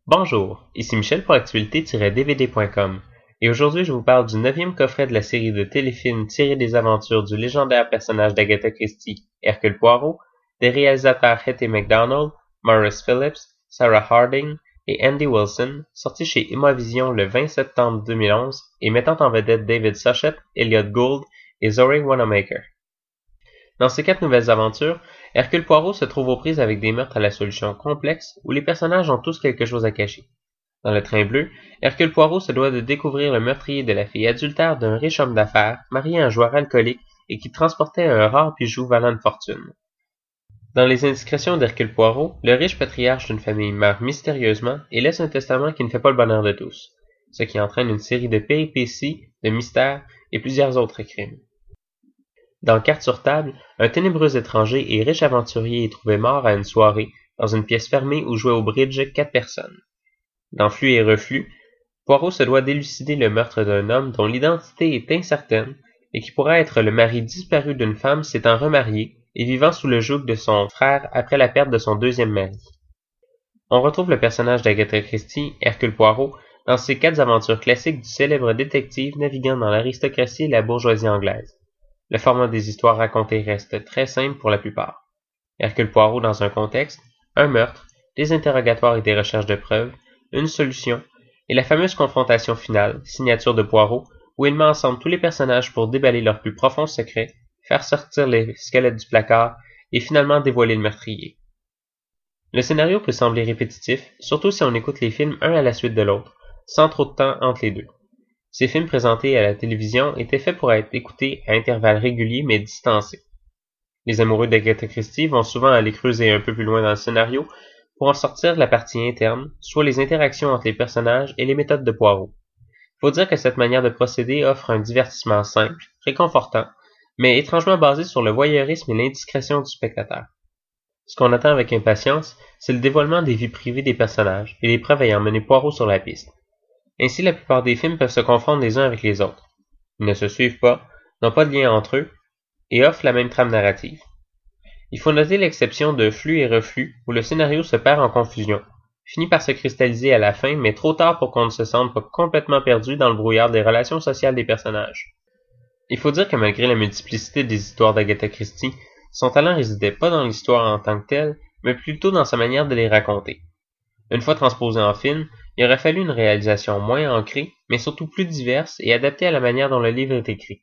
Bonjour, ici Michel pour actualité-dvd.com et aujourd'hui je vous parle du 9e coffret de la série de téléfilms tirés des aventures du légendaire personnage d'Agatha Christie, Hercule Poirot, des réalisateurs Hetty McDonald, Maurice Phillips, Sarah Harding et Andy Wilson, sorti chez Imavision le 20 septembre 2011 et mettant en vedette David Suchet, Elliot Gould et Zoe Wanamaker. Dans ces 4 nouvelles aventures, Hercule Poirot se trouve aux prises avec des meurtres à la solution complexe où les personnages ont tous quelque chose à cacher. Dans le train bleu, Hercule Poirot se doit de découvrir le meurtrier de la fille adultère d'un riche homme d'affaires, marié à un joueur alcoolique et qui transportait un rare bijou valant une fortune. Dans les indiscrétions d'Hercule Poirot, le riche patriarche d'une famille meurt mystérieusement et laisse un testament qui ne fait pas le bonheur de tous, ce qui entraîne une série de péripéties, de mystères et plusieurs autres crimes. Dans Cartes sur table, un ténébreux étranger et riche aventurier est trouvé mort à une soirée, dans une pièce fermée où jouaient au bridge 4 personnes. Dans Flux et Reflux, Poirot se doit d'élucider le meurtre d'un homme dont l'identité est incertaine et qui pourrait être le mari disparu d'une femme s'étant remariée et vivant sous le joug de son frère après la perte de son deuxième mari. On retrouve le personnage d'Agatha Christie, Hercule Poirot, dans ses 4 aventures classiques du célèbre détective naviguant dans l'aristocratie et la bourgeoisie anglaise. Le format des histoires racontées reste très simple pour la plupart. Hercule Poirot dans un contexte, un meurtre, des interrogatoires et des recherches de preuves, une solution, et la fameuse confrontation finale, signature de Poirot, où il met ensemble tous les personnages pour déballer leurs plus profonds secrets, faire sortir les squelettes du placard et finalement dévoiler le meurtrier. Le scénario peut sembler répétitif, surtout si on écoute les films un à la suite de l'autre, sans trop de temps entre les deux. Ces films présentés à la télévision étaient faits pour être écoutés à intervalles réguliers mais distancés. Les amoureux d'Agatha Christie vont souvent aller creuser un peu plus loin dans le scénario pour en sortir la partie interne, soit les interactions entre les personnages et les méthodes de Poirot. Il faut dire que cette manière de procéder offre un divertissement simple, réconfortant, mais étrangement basé sur le voyeurisme et l'indiscrétion du spectateur. Ce qu'on attend avec impatience, c'est le dévoilement des vies privées des personnages et les preuves ayant mené Poirot sur la piste. Ainsi, la plupart des films peuvent se confondre les uns avec les autres. Ils ne se suivent pas, n'ont pas de lien entre eux, et offrent la même trame narrative. Il faut noter l'exception de Flux et Reflux, où le scénario se perd en confusion, finit par se cristalliser à la fin, mais trop tard pour qu'on ne se sente pas complètement perdu dans le brouillard des relations sociales des personnages. Il faut dire que malgré la multiplicité des histoires d'Agatha Christie, son talent résidait pas dans l'histoire en tant que telle, mais plutôt dans sa manière de les raconter. Une fois transposé en film, il aurait fallu une réalisation moins ancrée, mais surtout plus diverse et adaptée à la manière dont le livre est écrit.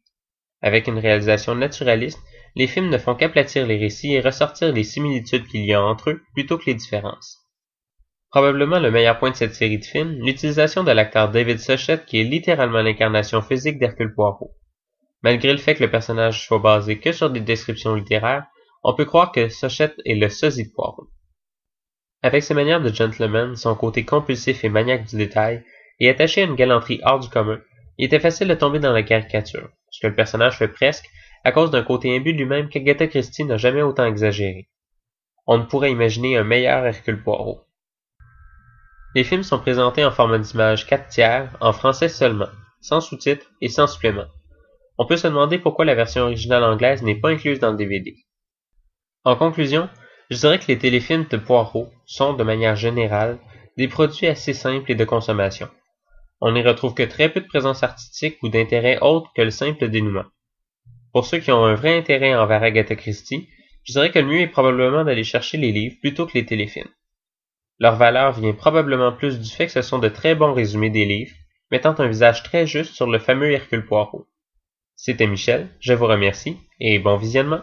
Avec une réalisation naturaliste, les films ne font qu'aplatir les récits et ressortir les similitudes qu'il y a entre eux plutôt que les différences. Probablement le meilleur point de cette série de films, l'utilisation de l'acteur David Suchet qui est littéralement l'incarnation physique d'Hercule Poirot. Malgré le fait que le personnage soit basé que sur des descriptions littéraires, on peut croire que Suchet est le sosie de Poirot. Avec ses manières de gentleman, son côté compulsif et maniaque du détail, et attaché à une galanterie hors du commun, il était facile de tomber dans la caricature, ce que le personnage fait presque, à cause d'un côté imbu de lui-même qu'Agatha Christie n'a jamais autant exagéré. On ne pourrait imaginer un meilleur Hercule Poirot. Les films sont présentés en format d'image 4/3, en français seulement, sans sous-titres et sans suppléments. On peut se demander pourquoi la version originale anglaise n'est pas incluse dans le DVD. En conclusion, je dirais que les téléfilms de Poirot sont, de manière générale, des produits assez simples et de consommation. On n'y retrouve que très peu de présence artistique ou d'intérêt autre que le simple dénouement. Pour ceux qui ont un vrai intérêt envers Agatha Christie, je dirais que le mieux est probablement d'aller chercher les livres plutôt que les téléfilms. Leur valeur vient probablement plus du fait que ce sont de très bons résumés des livres, mettant un visage très juste sur le fameux Hercule Poirot. C'était Michel, je vous remercie et bon visionnement.